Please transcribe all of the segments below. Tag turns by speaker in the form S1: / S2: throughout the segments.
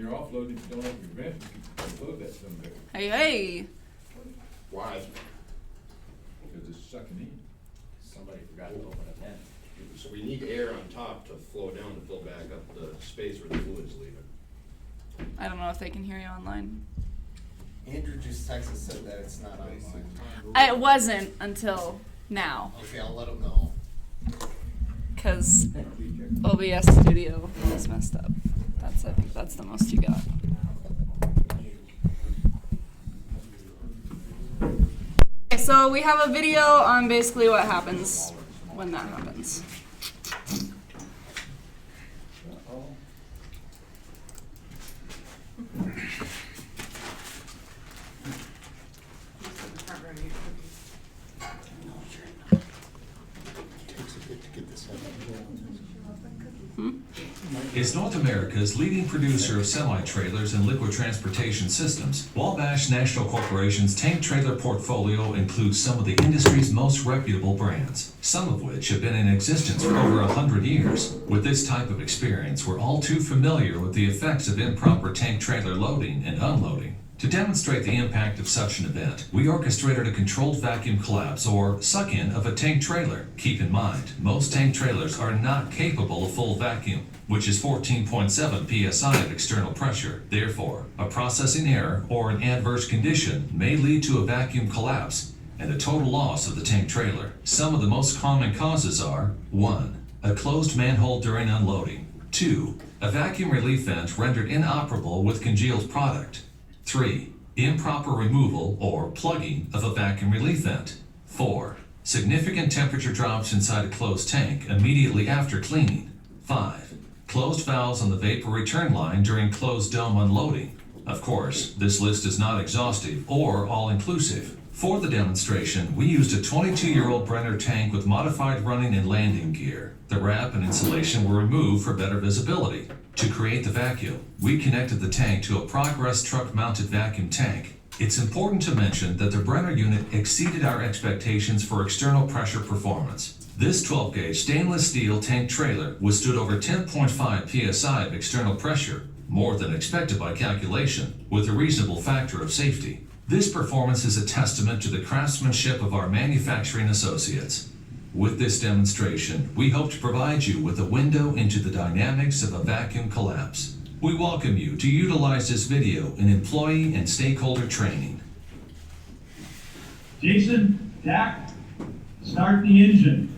S1: you're offloading, if you don't open your vent, you can close that some bit.
S2: Hey.
S3: Why?
S1: Because it's sucking in.
S4: Somebody forgot to open a vent.
S3: So we need air on top to flow down to fill back up the space where the fluid's leaving.
S2: I don't know if they can hear you online.
S5: Andrew just texted said that it's not online.
S2: It wasn't until now,
S5: Okay, I'll let him know.
S2: because OBS Studio is messed up. I think that's the most you got. Okay, so we have a video on basically what happens when that happens.
S6: Is North America's leading producer of semi-trailers and liquid transportation systems. Wabash National Corporation's tank trailer portfolio includes some of the industry's most reputable brands, some of which have been in existence for over 100 years. With this type of experience, we're all too familiar with the effects of improper tank trailer loading and unloading. To demonstrate the impact of such an event, we orchestrated a controlled vacuum collapse or suck-in of a tank trailer. Keep in mind, most tank trailers are not capable of full vacuum, which is 14.7 psi of external pressure. Therefore, a processing error or an adverse condition may lead to a vacuum collapse and a total loss of the tank trailer. Some of the most common causes are 1. A closed manhole during unloading. 2. A vacuum relief vent rendered inoperable with congealed product. 3. Improper removal or plugging of a vacuum relief vent. 4. Significant temperature drops inside a closed tank immediately after cleaning. 5. Closed valves on the vapor return line during closed dome unloading. Of course, this list is not exhaustive or all-inclusive. For the demonstration, we used a 22-year-old Brenner tank with modified running and landing gear. The wrap and insulation were removed for better visibility. To create the vacuum, we connected the tank to a Progress truck-mounted vacuum tank. It's important to mention that the Brenner unit exceeded our expectations for external pressure performance. This 12-gauge stainless steel tank trailer withstood over 10.5 psi of external pressure, more than expected by calculation, with a reasonable factor of safety. This performance is a testament to the craftsmanship of our manufacturing associates. With this demonstration, we hope to provide you with a window into the dynamics of a vacuum collapse. We welcome you to utilize this video in employee and stakeholder training.
S7: Jason, Dak, start the engine.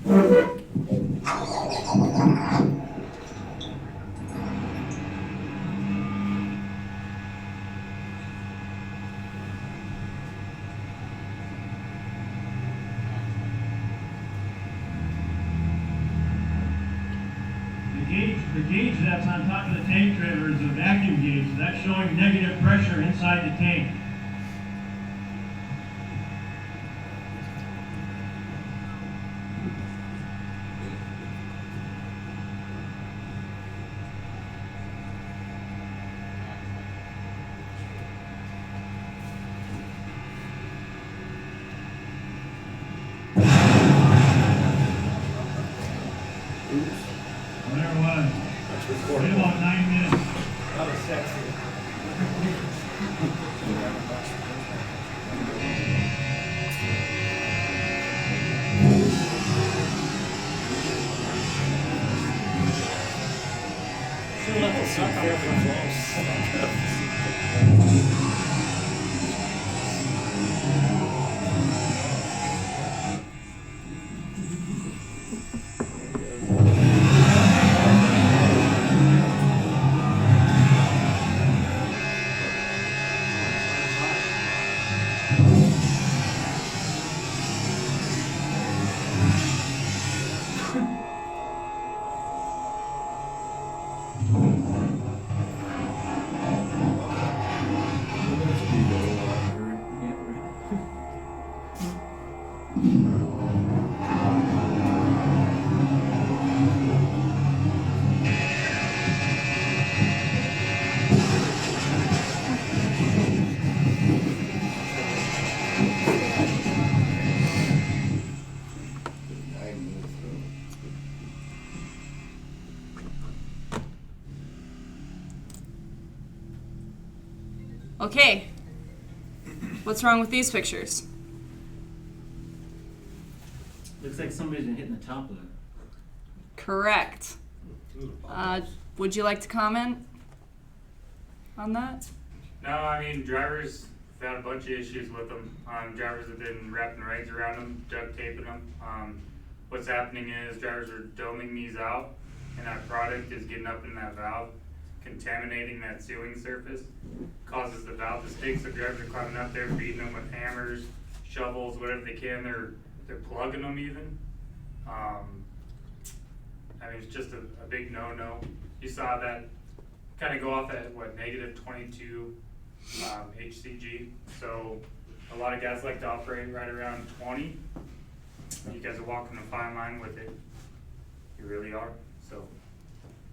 S7: The gauge that's on top of the tank trailer is a vacuum gauge. That's showing negative pressure inside the tank. There it was. In about 9 minutes.
S5: That was sexy. Should let the suck fairly close.
S2: Okay. What's wrong with these pictures?
S4: Looks like somebody's been hitting the top of it.
S2: Correct. Would you like to comment on that?
S8: No, I mean, drivers have had a bunch of issues with them. Drivers have been wrapping rags around them, duct taping them. What's happening is drivers are doming these out, and that product is getting up in that valve, contaminating that sealing surface, causes the valve to stick, so drivers are climbing up there, beating them with hammers, shovels, whatever they can. They're plugging them even. I mean, it's just a big no-no. You saw that kind of go off at, what, -22 HCG. So a lot of guys like to operate right around 20. You guys are walking a fine line with it. You really are.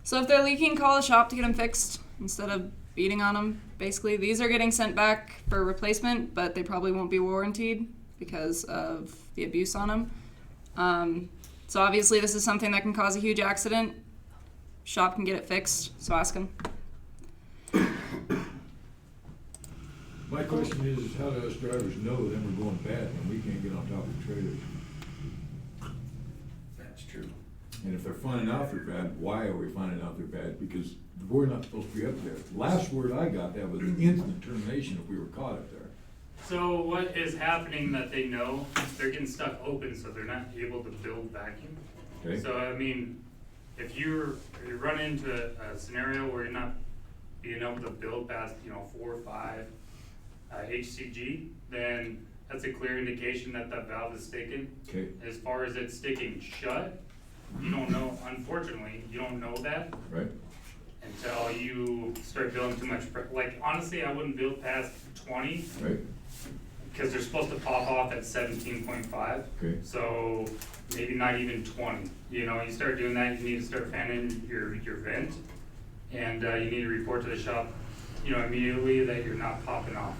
S2: So if they're leaking, call the shop to get them fixed instead of beating on them. Basically, these are getting sent back for replacement, but they probably won't be warranted because of the abuse on them. So obviously this is something that can cause a huge accident. Shop can get it fixed, so ask them.
S1: My question is how do us drivers know that we're going bad when we can't get on top of the trailers?
S5: That's true.
S1: And if they're finding out they're bad, why are we finding out they're bad? Because we're not supposed to be up there. Last word I got, that was instant termination if we were caught up there.
S8: So what is happening that they know, they're getting stuck open, so they're not able to build vacuum.
S1: Okay.
S8: So, I mean, if you run into a scenario where you're not being able to build past, 4 or 5 HCG, then that's a clear indication that that valve is sticking.
S1: Okay.
S8: As far as it sticking shut, you don't know, unfortunately, you don't know that
S1: Right?
S8: until you start building too much pressure. Like, honestly, I wouldn't build past 20.
S1: Right?
S8: Because they're supposed to pop off at 17.5.
S1: Okay.
S8: So maybe not even 20. You start doing that, you need to start fanning your vent, and you need to report to the shop, immediately that you're not popping off.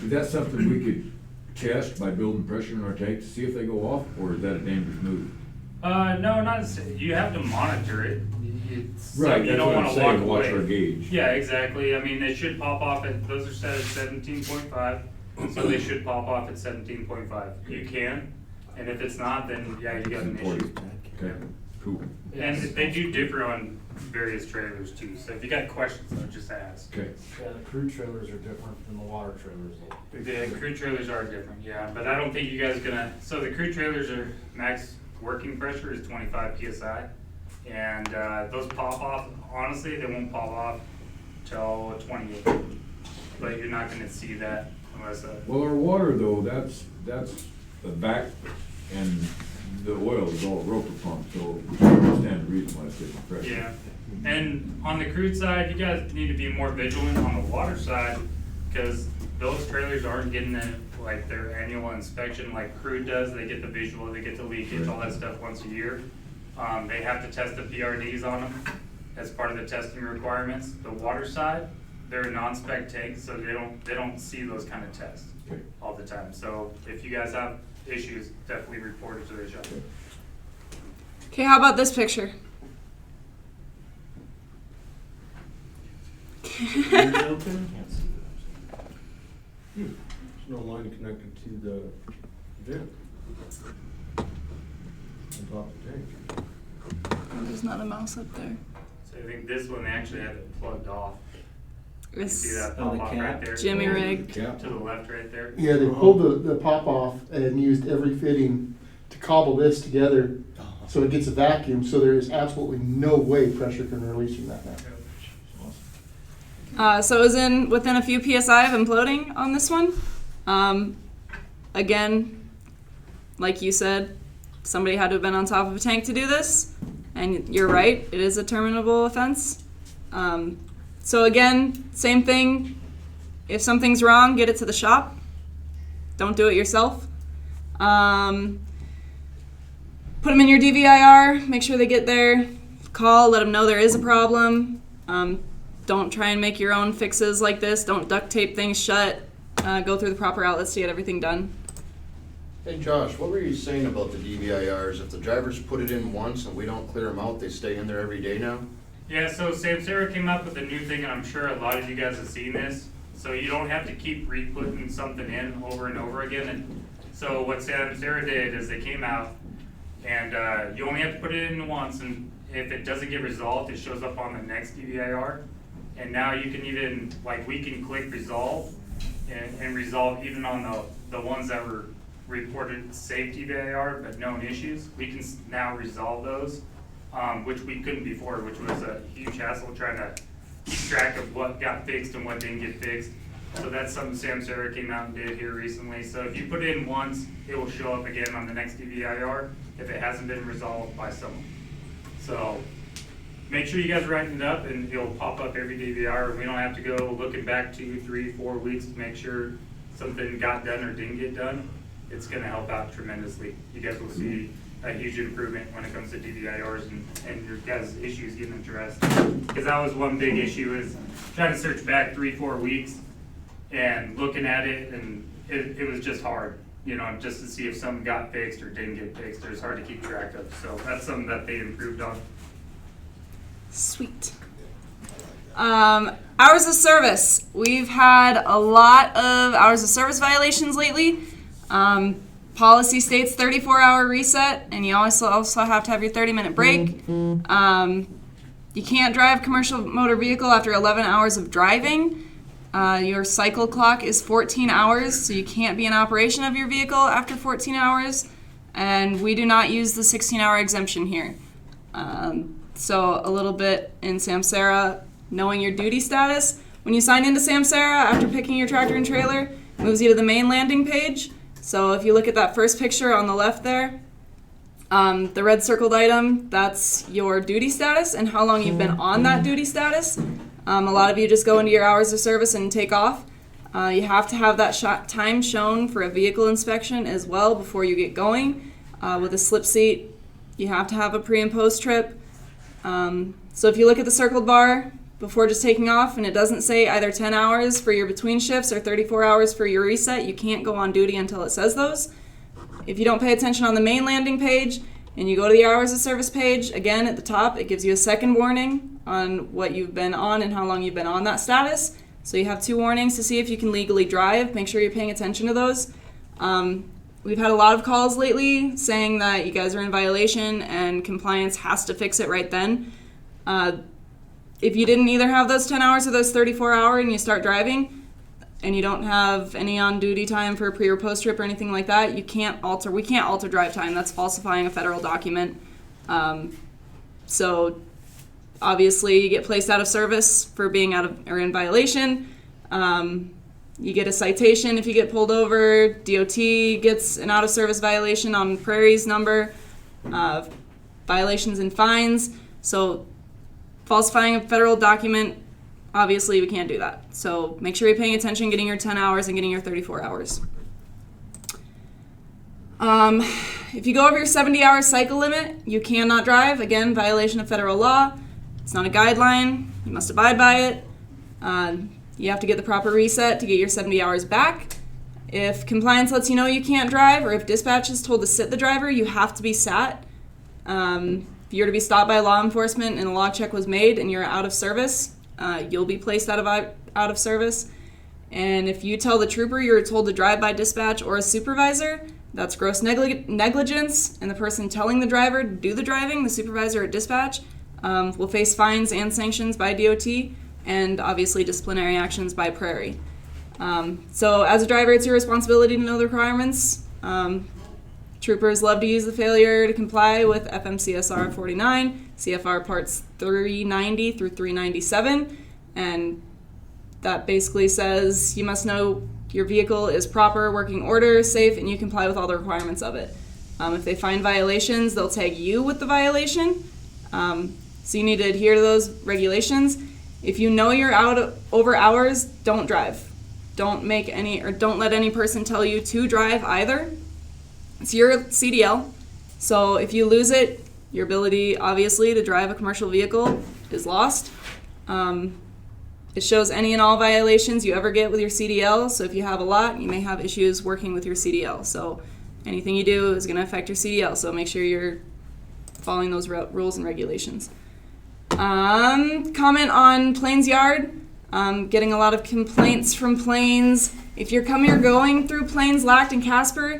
S1: Is that something we could test by building pressure in our tank to see if they go off, or is that a dangerous move?
S8: No, not you have to monitor it.
S1: Right,
S8: You
S1: that's
S8: don't
S1: what I'm
S8: want to
S1: saying,
S8: walk
S1: watch
S8: away.
S1: our gauge.
S8: Yeah, exactly. I mean, they should pop off at, those are set at 17.5, so they should pop off at 17.5. You can, and if it's not, then yeah, you got an issue.
S1: Okay, cool.
S8: And they do differ on various trailers too, so if you got questions, though, just ask.
S1: Okay.
S4: Yeah, the crew trailers are different than the water trailers.
S8: The crew trailers are different, yeah, but I don't think you guys are gonna, so the crew trailers are, max working pressure is 25 PSI. And those pop off, honestly, they won't pop off till 28. But you're not gonna see that unless
S1: Well, our water though, that's the back and the oil is all rotor pump, so we understand the reason why it's different pressure.
S8: yeah. And on the crude side, you guys need to be more vigilant on the water side, because those trailers aren't getting like their annual inspection like crude does. They get the visual, they get the leakage, all that stuff once a year. They have to test the PRDs on them as part of the testing requirements. The water side, they're non-spec tanks, so they don't see those kind of tests
S1: Okay.
S8: all the time. So if you guys have issues, definitely report it to the shop.
S2: Okay, how about this picture?
S9: There's no line connected to the vent. On top of the tank.
S2: There's not a mouse up there.
S8: So I think this one, they actually have it plugged off. You see
S2: It's
S8: that
S4: Oh, the
S8: pop off
S4: cap?
S8: right there?
S2: Jimmy rig.
S1: Cap.
S8: To the left right there.
S10: Yeah, they pulled the pop off and used every fitting to cobble this together so it gets a vacuum, so there is absolutely no way pressure can release from that now.
S2: So it was within a few PSI of imploding on this one. Again, like you said, somebody had to have been on top of a tank to do this, and you're right, it is a terminable offense. So again, same thing, if something's wrong, get it to the shop. Don't do it yourself. Put them in your DVIR, make sure they get there, call, let them know there is a problem. Don't try and make your own fixes like this. Don't duct tape things shut. Go through the proper outlets to get everything done.
S3: Hey Josh, what were you saying about the DVIRs? If the drivers put it in once and we don't clear them out, they stay in there every day now?
S8: Yeah, so Samsara came up with a new thing, and I'm sure a lot of you guys have seen this. So you don't have to keep re-putting something in over and over again. And so what Samsara did is they came out and you only have to put it in once, and if it doesn't get resolved, it shows up on the next DVIR. And now you can even, like, we can click resolve and resolve even on the ones that were reported safe DVIR but known issues. We can now resolve those, which we couldn't before, which was a huge hassle trying to keep track of what got fixed and what didn't get fixed. So that's something Samsara came out and did here recently. So if you put it in once, it will show up again on the next DVIR if it hasn't been resolved by someone. So make sure you guys write it up, and it'll pop up every DVR, and we don't have to go looking back 2, 3, 4 weeks to make sure something got done or didn't get done. It's gonna help out tremendously. You guys will see a huge improvement when it comes to DVIRs and your guys' issues getting addressed. Because that was one big issue, is trying to search back 3, 4 weeks and looking at it, and it was just hard, you know, just to see if something got fixed or didn't get fixed. It was hard to keep track of. So that's something that they improved on.
S2: Sweet. Hours of service. We've had a lot of hours of service violations lately. Policy states 34-hour reset, and you also have to have your 30-minute break. You can't drive commercial motor vehicle after 11 hours of driving. Your cycle clock is 14 hours, so you can't be in operation of your vehicle after 14 hours. And we do not use the 16-hour exemption here. So a little bit in Samsara, knowing your duty status. When you sign into Samsara after picking your tractor and trailer, it moves you to the main landing page. So if you look at that first picture on the left there, the red circled item, that's your duty status and how long you've been on that duty status. A lot of you just go into your hours of service and take off. You have to have that time shown for a vehicle inspection as well before you get going. With a slip seat, you have to have a pre and post trip. So if you look at the circled bar before just taking off and it doesn't say either 10 hours for your between shifts or 34 hours for your reset, you can't go on duty until it says those. If you don't pay attention on the main landing page and you go to the hours of service page, again at the top it gives you a second warning on what you've been on and how long you've been on that status. So you have 2 warnings to see if you can legally drive. Make sure you're paying attention to those. We've had a lot of calls lately saying that you guys are in violation and compliance has to fix it right then. If you didn't either have those 10 hours or those 34-hour and you start driving and you don't have any on-duty time for a pre or post trip or anything like that, we can't alter drive time. That's falsifying a federal document. So obviously you get placed out of service for being in violation. You get a citation if you get pulled over. DOT gets an out-of-service violation on Prairie's number, violations and fines. So falsifying a federal document, obviously we can't do that. So make sure you're paying attention, getting your 10 hours and getting your 34 hours. If you go over your 70-hour cycle limit, you cannot drive. Again, violation of federal law. It's not a guideline. You must abide by it. You have to get the proper reset to get your 70 hours back. If compliance lets you know you can't drive, or if dispatch is told to sit the driver, you have to be sat. If you're to be stopped by law enforcement and a log check was made and you're out of service, you'll be placed out of service. And if you tell the trooper you're told to drive by dispatch or a supervisor, that's gross negligence, and the person telling the driver to do the driving, the supervisor or dispatch, will face fines and sanctions by DOT, and obviously disciplinary actions by Prairie. So as a driver, it's your responsibility to know the requirements. Troopers love to use the failure to comply with FMCSR 49, CFR parts 390 through 397, and that basically says you must know your vehicle is proper, working order, safe, and you comply with all the requirements of it. If they find violations, they'll tag you with the violation. So you need to adhere to those regulations. If you know you're out over hours, don't drive. Don't let any person tell you to drive either. It's your CDL. So if you lose it, your ability, obviously, to drive a commercial vehicle is lost. It shows any and all violations you ever get with your CDL. So if you have a lot, you may have issues working with your CDL. So anything you do is going to affect your CDL. So make sure you're following those rules and regulations. Comment on Plains Yard. Getting a lot of complaints from planes. If you're coming or going through Plains, Lacked, and Casper,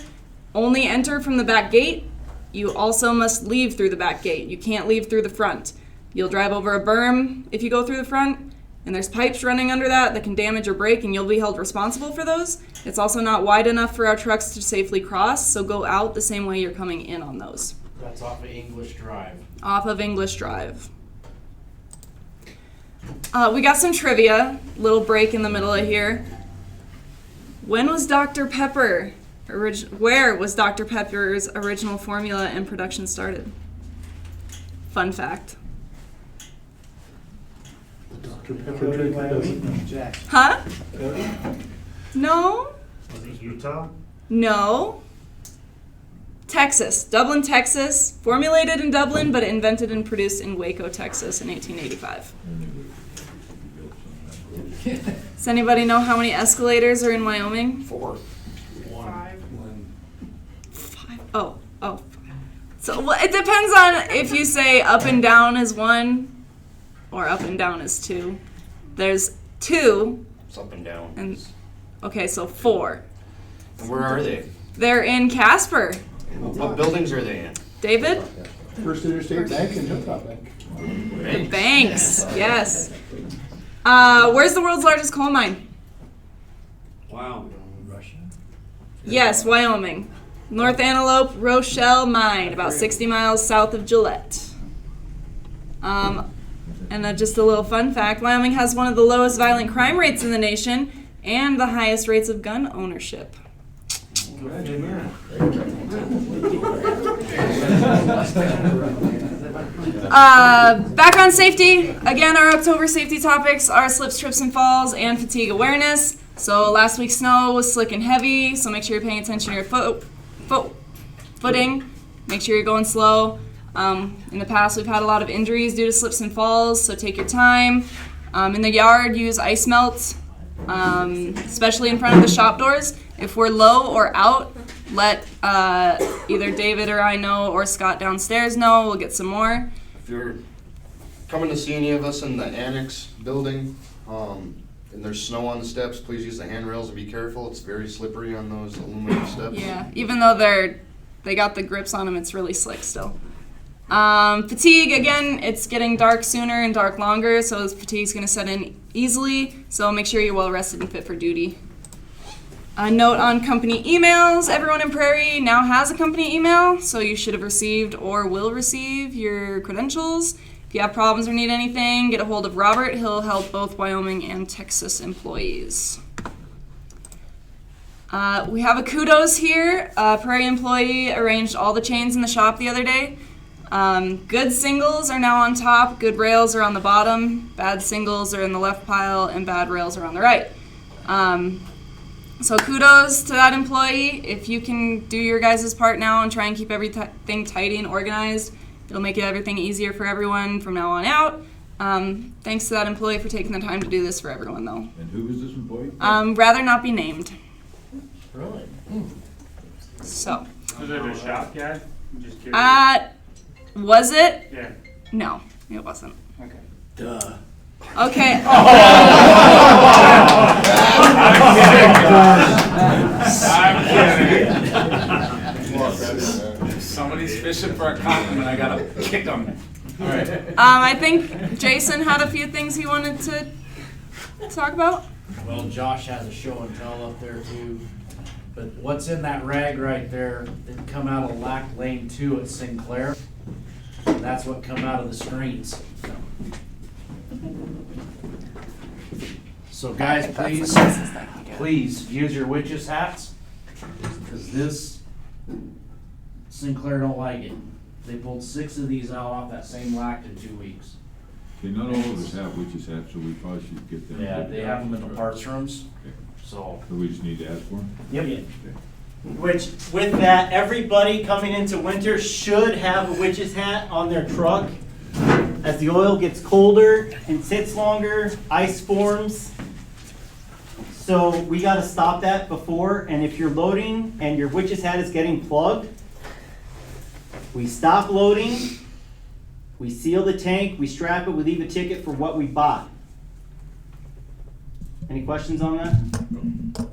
S2: only enter from the back gate. You also must leave through the back gate. You can't leave through the front. You'll drive over a berm if you go through the front, and there's pipes running under that can damage or break, and you'll be held responsible for those. It's also not wide enough for our trucks to safely cross, so go out the same way you're coming in on those.
S4: That's off of English Drive.
S2: Off of English Drive. We got some trivia, little break in the middle of here. When was Dr. Pepper, where was Dr. Pepper's original formula and production started? Fun fact.
S10: The Dr. Pepper drinker doesn't.
S5: Jack.
S2: Huh? No.
S7: Was it Utah?
S2: No. Texas. Dublin, Texas. Formulated in Dublin, but invented and produced in Waco, Texas in 1885. Does anybody know how many escalators are in Wyoming?
S3: 4.
S2: 5. Oh. So well, it depends on if you say up and down is 1 or up and down is 2. There's 2.
S3: It's up and down.
S2: And okay, so 4.
S3: And where are they?
S2: They're in Casper.
S3: What buildings are they in?
S2: David?
S10: First Interstate Bank and Hilltop Bank.
S2: The banks, yes. Where's the world's largest coal mine?
S9: Wow. Russia?
S2: Yes, Wyoming. North Antelope Rochelle Mine, about 60 miles south of Gillette. And just a little fun fact, Wyoming has one of the lowest violent crime rates in the nation and the highest rates of gun ownership. Back on safety. Again, our October safety topics are slips, trips, and falls, and fatigue awareness. So last week's snow was slick and heavy, so make sure you're paying attention to your footing. Make sure you're going slow. In the past, we've had a lot of injuries due to slips and falls, so take your time. In the yard, use ice melt, especially in front of the shop doors. If we're low or out, let either David or I know, or Scott downstairs know. We'll get some more.
S3: If you're coming to see any of us in the annex building, and there's snow on the steps, please use the handrails and be careful. It's very slippery on those aluminum steps.
S2: Yeah, even though they got the grips on them, it's really slick still. Fatigue, again, it's getting dark sooner and dark longer, so fatigue's going to set in easily, so make sure you're well rested and fit for duty. A note on company emails. Everyone in Prairie now has a company email, so you should have received or will receive your credentials. If you have problems or need anything, get a hold of Robert. He'll help both Wyoming and Texas employees. We have a KUDOS here. A Prairie employee arranged all the chains in the shop the other day. Good singles are now on top, good rails are on the bottom, bad singles are in the left pile, and bad rails are on the right. So kudos to that employee. If you can do your guys' part now and try and keep everything tidy and organized, it'll make everything easier for everyone from now on out. Thanks to that employee for taking the time to do this for everyone, though.
S1: And who is this employee?
S2: Rather not be named.
S5: Really?
S2: So.
S8: Was it a shop guy? I'm just curious.
S2: Was it?
S8: Yeah.
S2: No, it wasn't.
S8: Okay.
S9: Duh.
S2: Okay.
S11: Somebody's fishing for a compliment, I gotta kick them. All right.
S2: I think Jason had a few things he wanted to talk about.
S4: Well, Josh has a show and tell up there too. But what's in that rag right there, it come out of Lack Lane 2 at Sinclair. That's what come out of the screens. So guys, please use your witches hats, because this Sinclair don't like it. They pulled 6 of these out off that same lack in 2 weeks.
S1: Okay, not all of us have witches hats, so we probably should get them.
S4: Yeah, they have them in the parts rooms.
S1: Okay.
S4: So
S1: we just need to ask for them?
S5: Yep.
S1: Okay.
S5: Which, with that, everybody coming into winter should have a witch's hat on their truck. As the oil gets colder and sits longer, ice forms. So we got to stop that before, and if you're loading and your witch's hat is getting plugged, we stop loading, we seal the tank, we strap it, we leave a ticket for what we bought. Any questions on that?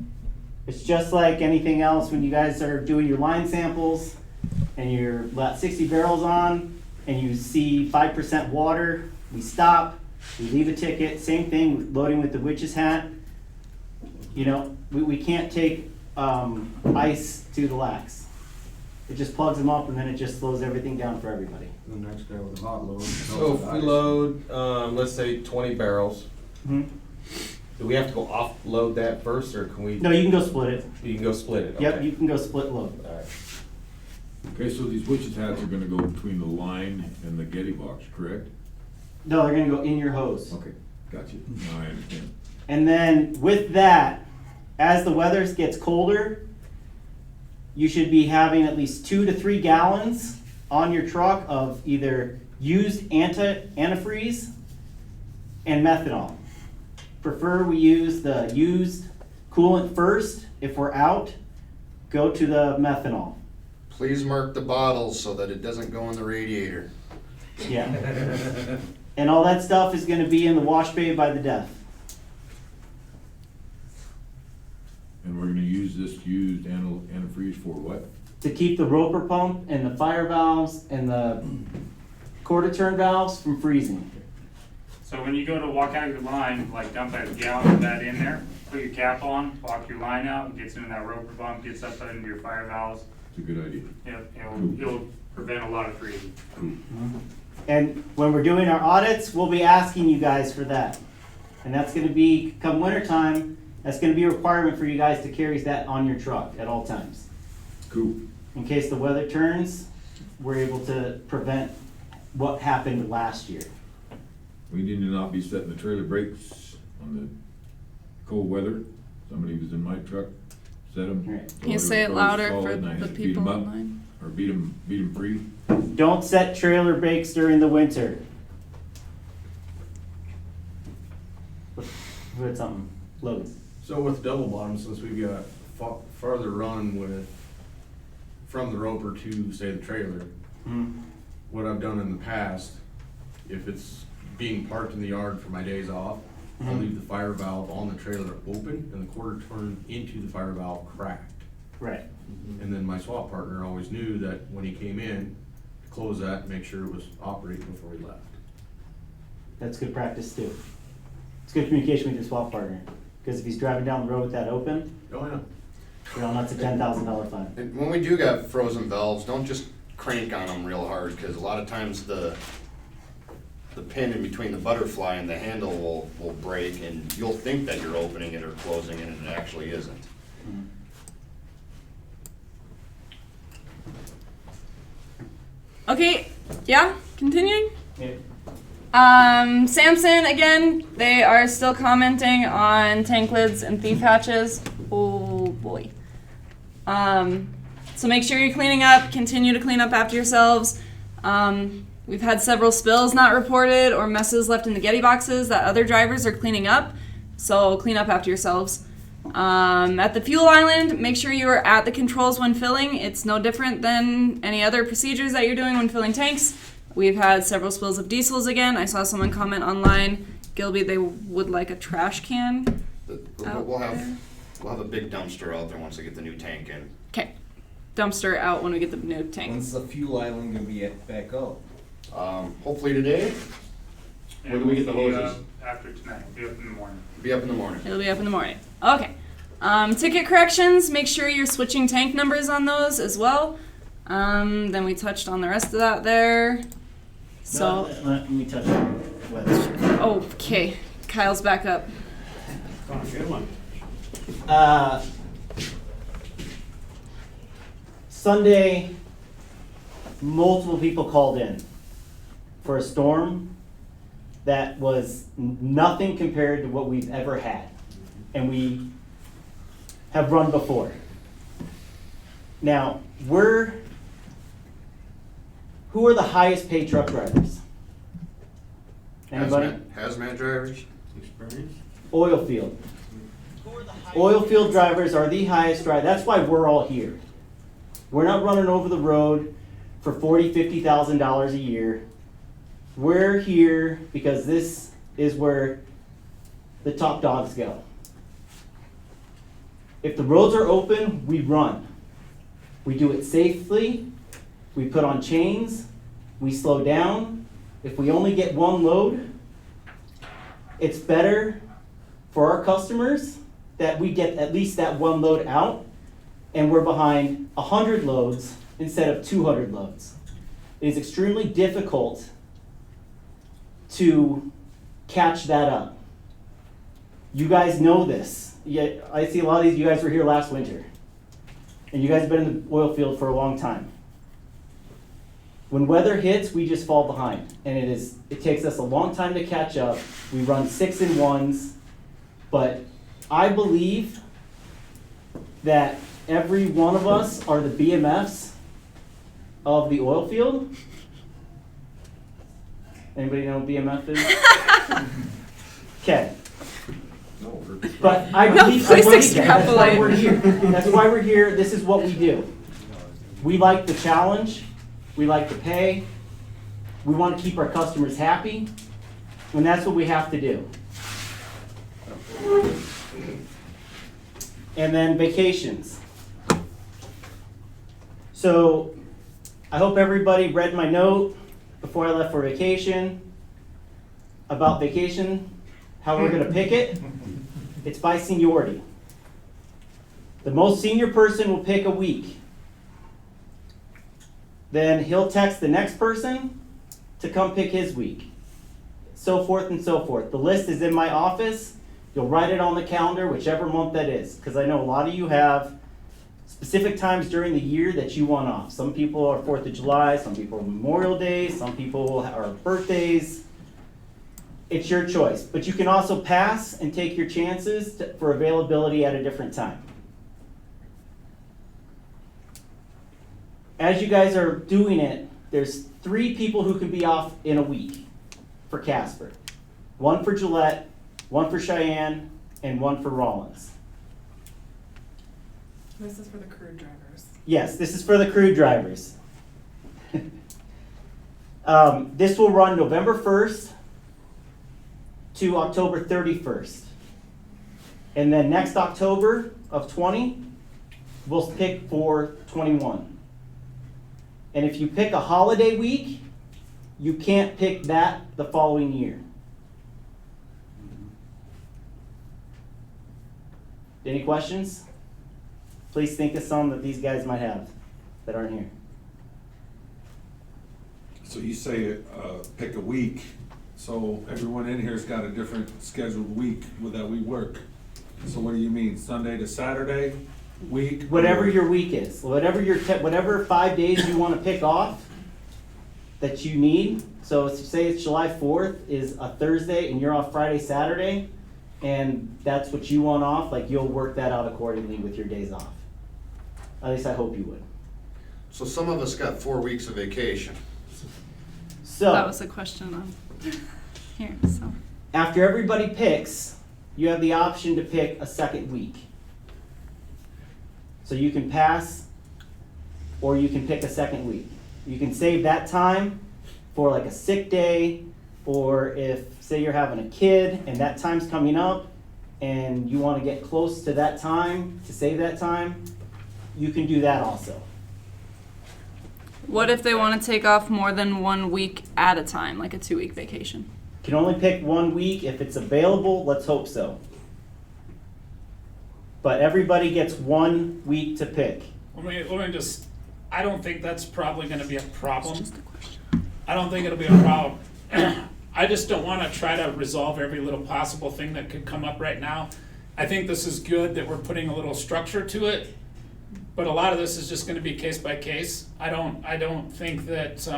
S5: It's just like anything else when you guys are doing your line samples and you're about 60 barrels on and you see 5% water, we stop, we leave a ticket. Same thing with loading with the witch's hat. You know, we can't take ice to the lax. It just plugs them up and then it just slows everything down for everybody.
S9: The next guy with a hot load.
S12: So if we load, let's say 20 barrels,
S5: Mhm.
S12: do we have to go offload that first, or can we?
S5: No, you can go split it.
S12: You can go split it,
S5: Yep,
S12: okay.
S5: you can go split load.
S12: All right.
S1: Okay, so these witches hats are gonna go between the line and the Getty box, correct?
S5: No, they're gonna go in your hose.
S1: Okay, got you. Now I understand.
S5: And then with that, as the weather gets colder, you should be having at least 2 to 3 gallons on your truck of either used antifreeze and methanol. Prefer we use the used coolant first. If we're out, go to the methanol.
S3: Please mark the bottles so that it doesn't go in the radiator.
S5: Yeah. And all that stuff is gonna be in the wash bay by the DEF.
S1: And we're gonna use this used antifreeze for what?
S5: To keep the roper pump and the fire valves and the quarter turn valves from freezing.
S8: So when you go to walk out your line, like dump that gallon of that in there, put your cap on, walk your line out, and gets into that roper pump, gets up into your fire valves.
S1: It's a good idea.
S8: It'll prevent a lot of freezing.
S5: And when we're doing our audits, we'll be asking you guys for that. And that's gonna be, come winter time, that's gonna be a requirement for you guys to carry that on your truck at all times.
S1: Cool.
S5: In case the weather turns, we're able to prevent what happened last year.
S1: We need to not be setting the trailer brakes on the cold weather. Somebody was in my truck, set them.
S5: Right.
S2: Can you say it louder for the people online?
S1: Or beat them free.
S5: Don't set trailer brakes during the winter. Who had something? Logan.
S9: So with double bottom, since we've got farther run with, from the roper to, say, the trailer, what I've done in the past, if it's being parked in the yard for my days off, I'll leave the fire valve on the trailer open and the quarter turn into the fire valve cracked.
S5: Right.
S9: And then my swap partner always knew that when he came in, to close that, make sure it was operating before he left.
S5: That's good practice too. It's good communication with your swap partner. Because if he's driving down the road with that open,
S9: Oh, yeah.
S5: you know, that's a $10,000 fine.
S3: And when we do got frozen valves, don't just crank on them real hard, because a lot of times the pin in between the butterfly and the handle will break, and you'll think that you're opening it or closing it, and it actually isn't.
S2: Okay, yeah, continuing.
S5: Yeah.
S2: Samson, again, they are still commenting on tank lids and thief hatches. Oh boy. So make sure you're cleaning up, continue to clean up after yourselves. We've had several spills not reported or messes left in the Getty boxes that other drivers are cleaning up. So clean up after yourselves. At the fuel island, make sure you are at the controls when filling. It's no different than any other procedures that you're doing when filling tanks. We've had several spills of diesels again. I saw someone comment online, Gilby, they would like a trash can.
S3: We'll have a big dumpster out there once they get the new tank in.
S2: Okay, dumpster out when we get the new tank.
S11: When's the fuel island gonna be back up?
S3: Hopefully today. When do we get the hoses?
S8: After tonight, it'll be up in the morning.
S3: Be up in the morning.
S2: It'll be up in the morning. Okay. Ticket corrections, make sure you're switching tank numbers on those as well. Then we touched on the rest of that there. So,
S5: Let me touch on weather.
S2: okay, Kyle's back up.
S5: Oh, good one. Sunday, multiple people called in for a storm that was nothing compared to what we've ever had. And we have run before. Now, who are the highest paid truck drivers? Anybody?
S3: Hazmat drivers?
S5: Oil field. Oil field drivers are the highest drive. That's why we're all here. We're not running over the road for $40,000, $50,000 a year. We're here because this is where the top dogs go. If the roads are open, we run. We do it safely. We put on chains. We slow down. If we only get one load, it's better for our customers that we get at least that one load out, and we're behind 100 loads instead of 200 loads. It is extremely difficult to catch that up. You guys know this. Yeah, I see a lot of these, you guys were here last winter. And you guys have been in the oil field for a long time. When weather hits, we just fall behind. And it takes us a long time to catch up. We run 6-in-1s. But I believe that every one of us are the BMFs of the oil field. Anybody know what BMF is? Okay. But I believe
S2: please
S5: that.
S2: extrapolate.
S5: That's why we're here. That's why we're here. This is what we do. We like the challenge. We like the pay. We want to keep our customers happy. And that's what we have to do. And then vacations. So I hope everybody read my note before I left for vacation about vacation, how we're going to pick it. It's by seniority. The most senior person will pick a week. Then he'll text the next person to come pick his week. So forth and so forth. The list is in my office. You'll write it on the calendar, whichever month that is. Because I know a lot of you have specific times during the year that you want off. Some people are 4th of July, some people are Memorial Day, some people are birthdays. It's your choice. But you can also pass and take your chances for availability at a different time. As you guys are doing it, there's 3 people who can be off in a week for CASPER. 1 for Gillette, 1 for Cheyenne, and 1 for Rollins.
S13: This is for the crew drivers.
S5: Yes, this is for the crew drivers. This will run November 1st to October 31st. And then next October of 20, we'll pick for 21. And if you pick a holiday week, you can't pick that the following year. Any questions? Please think of some that these guys might have that aren't here.
S14: So you say pick a week, so everyone in here's got a different scheduled week that we work. So what do you mean, Sunday to Saturday week?
S5: Whatever your week is, whatever 5 days you want to pick off that you need. So say it's July 4th is a Thursday and you're off Friday, Saturday, and that's what you want off, like you'll work that out accordingly with your days off. At least I hope you would.
S3: So some of us got 4 weeks of vacation.
S5: So
S2: That was the question on here, so.
S5: after everybody picks, you have the option to pick a second week. So you can pass, or you can pick a second week. You can save that time for like a sick day, or if, say you're having a kid and that time's coming up, and you want to get close to that time, to save that time, you can do that also.
S2: What if they want to take off more than 1 week at a time, like a 2-week vacation?
S5: Can only pick 1 week if it's available, let's hope so. But everybody gets 1 week to pick.
S11: Let me just, I don't think that's probably gonna be a problem. I don't think it'll be a problem. I just don't wanna try to resolve every little possible thing that could come up right now. I think this is good that we're putting a little structure to it, but a lot of this is just gonna be case by case. I don't think that,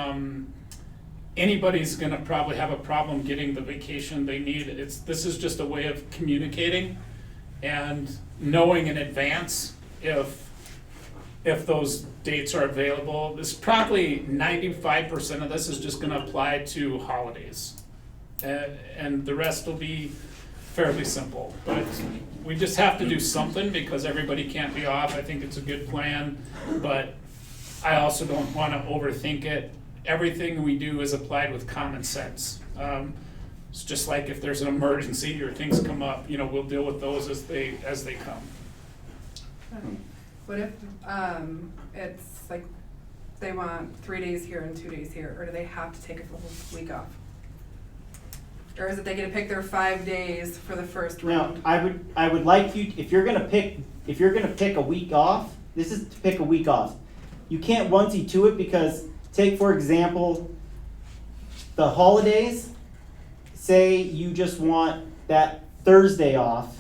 S11: anybody's gonna probably have a problem getting the vacation they need. This is just a way of communicating and knowing in advance if those dates are available. This probably 95% of this is just gonna apply to holidays. And the rest will be fairly simple, but we just have to do something because everybody can't be off. I think it's a good plan, but I also don't wanna overthink it. Everything we do is applied with common sense. It's just like if there's an emergency or things come up, we'll deal with those as they come.
S13: What if, it's like, they want 3 days here and 2 days here, or do they have to take a whole week off? Or is it they get to pick their 5 days for the first
S5: Now,
S13: round?
S5: I would like you, if you're gonna pick a week off, this is to pick a week off. You can't onesie to it because, take for example, the holidays, say you just want that Thursday off,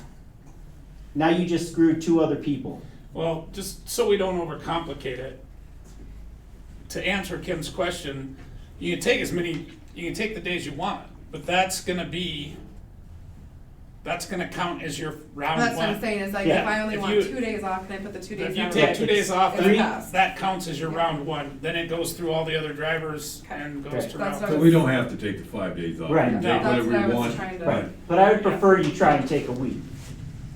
S5: now you just screwed 2 other people.
S11: Well, just so we don't overcomplicate it, to answer Kim's question, you can take the days you want, but that's gonna count as your round one.
S13: That's what I'm saying, is like,
S11: Yeah,
S13: if I only
S11: if
S13: want
S11: you-
S13: 2 days off, can I put the 2 days
S11: If
S13: down?
S11: you take 2 days off,
S13: It's passed.
S11: that counts as your round one, then it goes through all the other drivers and goes
S5: Right.
S11: to
S13: That's
S11: round
S13: what
S1: So we don't have to take the 5 days off.
S5: Right.
S1: We can take
S11: No.
S1: whatever
S13: That's what I
S1: we
S13: was
S1: want.
S13: trying to-
S5: Right, but I would prefer you try and take a week,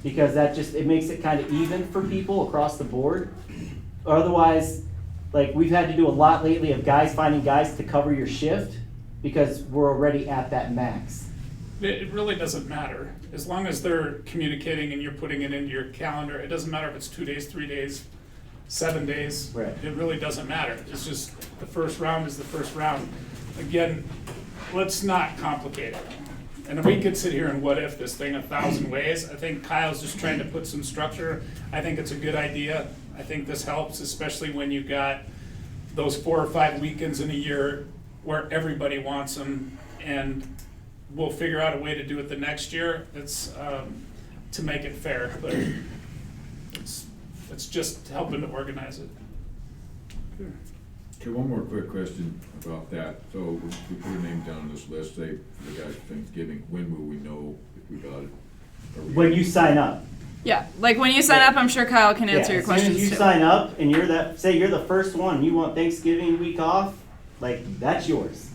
S5: because it makes it kind of even for people across the board. Otherwise, like, we've had to do a lot lately of finding guys to cover your shift, because we're already at that max.
S11: It really doesn't matter, as long as they're communicating and you're putting it into your calendar, it doesn't matter if it's 2 days, 3 days, 7 days.
S5: Right.
S11: It really doesn't matter, it's just, the first round is the first round. Again, let's not complicate it. And we could sit here and what if this thing 1,000 ways. I think Kyle's just trying to put some structure. I think it's a good idea. I think this helps, especially when you've got those 4 or 5 weekends in a year where everybody wants them, and we'll figure out a way to do it the next year. It's to make it fair, but it's just helping to organize it.
S1: Okay, one more quick question about that. So we put a name down on this list, say, for the guys for Thanksgiving, when will we know if we got it?
S5: When you sign up.
S2: Yeah, like when you sign up, I'm sure Kyle can answer your
S5: As soon
S2: questions
S5: as you
S2: too.
S5: sign up and say you're the first one, you want Thanksgiving week off, like, that's yours.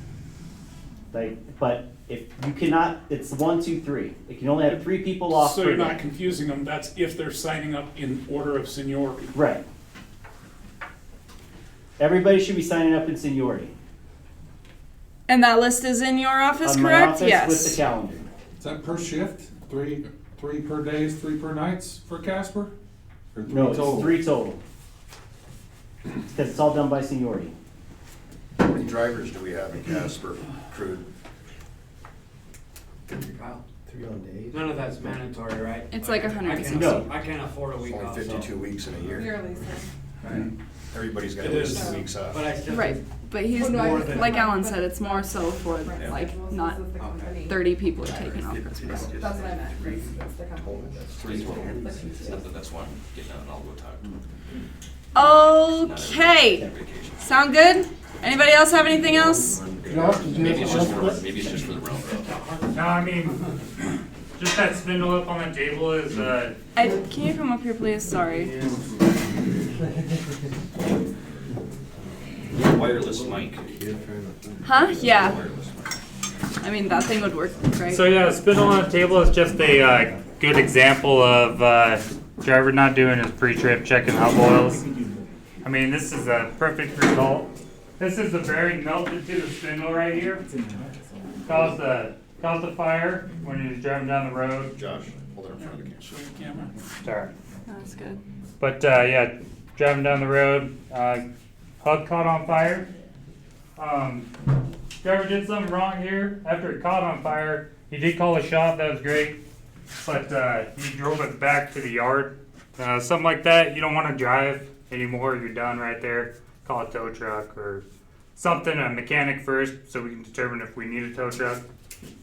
S5: Like, but if you cannot, it's 1, 2, 3. It can only have 3 people off
S11: So
S5: per
S11: you're
S5: day.
S11: not confusing them, that's if they're signing up in order of seniority.
S5: Right. Everybody should be signing up in seniority.
S2: And that list is in your office,
S5: On my
S2: correct?
S5: office
S2: Yes.
S5: with the calendar.
S14: Is that per shift? Three per days, 3 per nights for Casper? Or 3
S5: No, it's
S14: total?
S5: 3 total. Because it's all done by seniority.
S3: How many drivers do we have in Casper crewed?
S15: Kyle,
S10: 3 on days.
S15: none of that's mandatory, right?
S2: It's like 160.
S5: No.
S15: I can't afford a
S3: It's
S15: week
S3: only
S15: off.
S3: 52 weeks in a year.
S13: Yearly, so.
S15: Right.
S3: Everybody's got
S11: It
S3: at least
S11: is.
S3: 2 weeks off.
S15: But I still.
S2: Right, but he's,
S13: Well, no, I
S15: more
S13: just-
S15: than-
S2: like Alan said, it's more so for
S13: Right.
S2: like
S13: Well,
S2: not
S13: this is the company.
S2: 30 people taking off Christmas.
S13: That's what I meant, it's the company.
S3: That's why I'm getting out and I'll go talk to them.
S2: Okay, sound good? Anybody else have anything else?
S10: Josh, did you have
S3: Maybe it's
S10: something
S3: just
S10: else?
S3: for, maybe it's just for the round.
S8: No, I mean, just that spindle up on the table is,
S2: Can you come up here, please? Sorry.
S3: Wireless mic.
S2: Huh? Yeah. I mean, that thing would work great.
S8: so yeah, spindle on the table is just a good example of driver not doing his pre-trip, checking hub oils. I mean, this is a perfect result. This is the bearing melted to the spindle right here. Caused a fire when he was driving down the road.
S3: Josh, hold it in front of the camera.
S8: Sorry.
S2: That's good.
S8: But yeah, driving down the road, hub caught on fire. Driver did something wrong here. After it caught on fire, he did call a shop. That was great. But he drove it back to the yard. Something like that, you don't want to drive anymore. You're done right there. Call a tow truck or something, a mechanic first, so we can determine if we need a tow truck.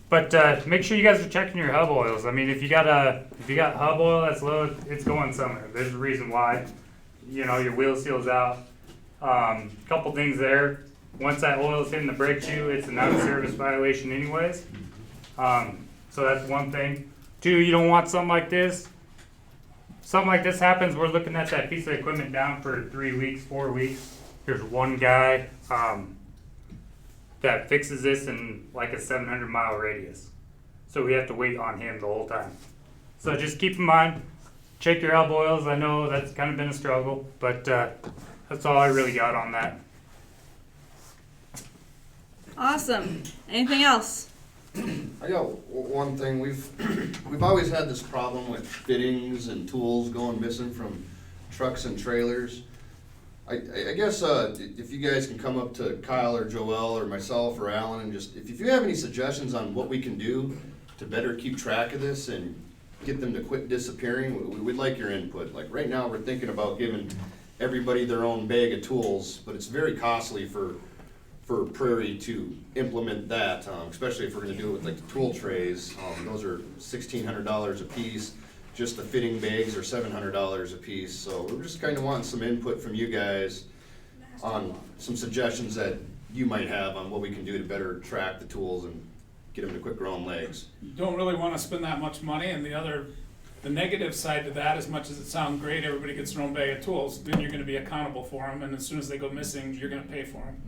S8: But make sure you guys are checking your hub oils. I mean, if you got hub oil that's low, it's going somewhere. There's a reason why. You know, your wheel seal's out. Couple things there. Once that oil is hitting the brake shoe, it's an out-of-service violation anyways. So that's one thing. 2, you don't want something like this. Something like this happens, we're looking at that piece of equipment down for 3 weeks, 4 weeks. There's one guy that fixes this in like a 700-mile radius. So we have to wait on him the whole time. So just keep in mind, check your hub oils. I know that's kind of been a struggle, but that's all I really got on that.
S2: Awesome. Anything else?
S3: I got one thing. We've always had this problem with fittings and tools going missing from trucks and trailers. I guess, if you guys can come up to Kyle or Joel or myself or Alan and just, if you have any suggestions on what we can do to better keep track of this and get them to quit disappearing, we'd like your input. Like right now, we're thinking about giving everybody their own bag of tools, but it's very costly for Prairie to implement that, especially if we're gonna do it with like the tool trays. Those are $1,600 a piece. Just the fitting bags are $700 a piece. So we're just kind of wanting some input from you guys on some suggestions that you might have on what we can do to better track the tools and get them to quit growing legs.
S11: You don't really wanna spend that much money, and the negative side to that, as much as it sounds great, everybody gets their own bag of tools, then you're gonna be accountable for them, and as soon as they go missing, you're gonna pay for them.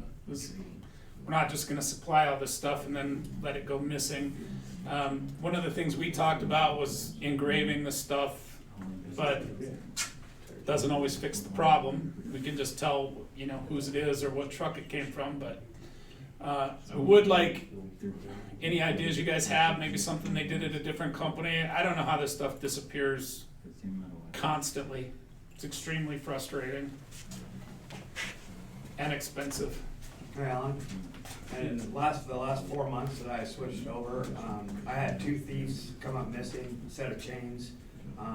S11: We're not just gonna supply all this stuff and then let it go missing. One of the things we talked about was engraving the stuff, but doesn't always fix the problem. We can just tell, whose it is or what truck it came from, but I would like any ideas you guys have, maybe something they did at a different company. I don't know how this stuff disappears constantly. It's extremely frustrating and expensive.
S15: Hey, Alan. And the last 4 months that I switched over, I had 2 thieves come up missing, a set of chains.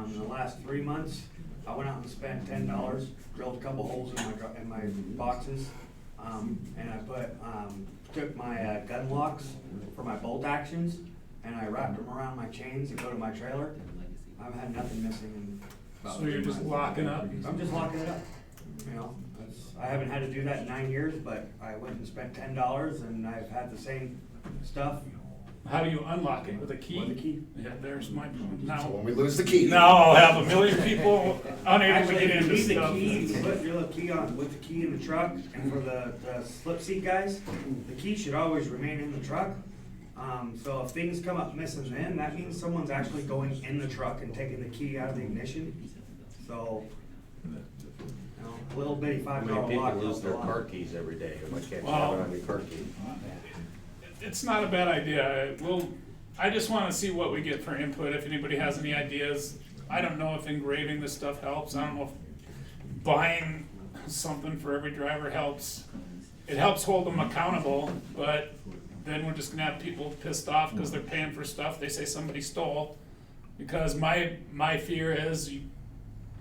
S15: In the last 3 months, I went out and spent $10, drilled a couple holes in my boxes, and I took my gun locks for my bolt actions, and I wrapped them around my chains and go to my trailer. I've had nothing missing in about 3
S11: So you're
S15: months.
S11: just locking up?
S15: I'm just locking it up. I haven't had to do that in 9 years, but I went and spent $10 and I've had the same stuff.
S11: How do you unlock it? With a key?
S15: With a key.
S11: Yeah, there's my point. Now,
S3: So when we lose the key.
S11: now I'll have a million people unable to get into
S15: Actually,
S11: stuff.
S15: if you need the key, drill a key on with the key in the truck, and for the slip seat guys, the key should always remain in the truck. So if things come up missing then, that means someone's actually going in the truck and taking the key out of the ignition. So, a little bitty $5
S12: How many
S15: lock.
S12: people lose their
S15: helps a lot.
S12: car keys every day? Why can't you
S11: Well-
S12: have it on your car key?
S11: It's not a bad idea. I just wanna see what we get for input, if anybody has any ideas. I don't know if engraving this stuff helps. I don't know if buying something for every driver helps. It helps hold them accountable, but then we're just gonna have people pissed off because they're paying for stuff they say somebody stole. Because my fear is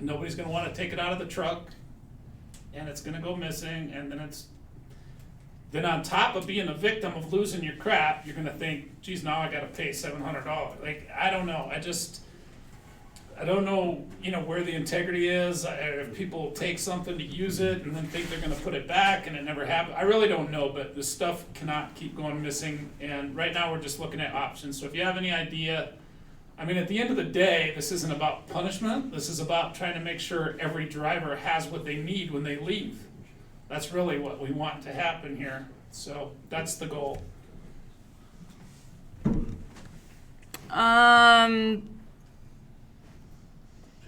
S11: nobody's gonna wanna take it out of the truck, and it's gonna go missing, and then on top of being a victim of losing your crap, you're gonna think, geez, now I gotta pay $700. Like, I don't know, I don't know, where the integrity is, if people take something to use it and then think they're gonna put it back and it never happened. I really don't know, but this stuff cannot keep going missing, and right now we're just looking at options. So if you have any idea, at the end of the day, this isn't about punishment, this is about trying to make sure every driver has what they need when they leave. That's really what we want to happen here, so that's the goal.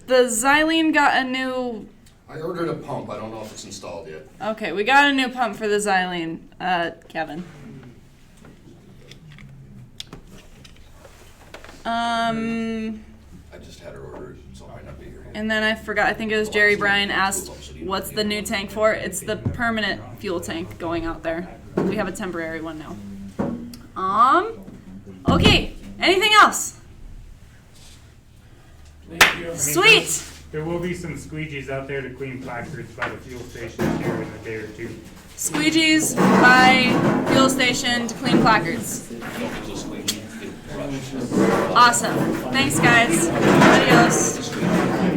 S2: The xylene got a new.
S3: I ordered a pump. I don't know if it's installed yet.
S2: Okay, we got a new pump for the xylene, Kevin.
S3: I just had her ordered, so I might not be here.
S2: And then I forgot, I think it was Jerry Bryan asked, what's the new tank for? It's the permanent fuel tank going out there. We have a temporary one now. Okay, anything else?
S11: Thank you.
S2: Sweet!
S7: There will be some squeegees out there to clean placards by the fuel station here in a day or two.
S2: Squeegees by fuel station to clean placards. Awesome. Thanks, guys. Adios.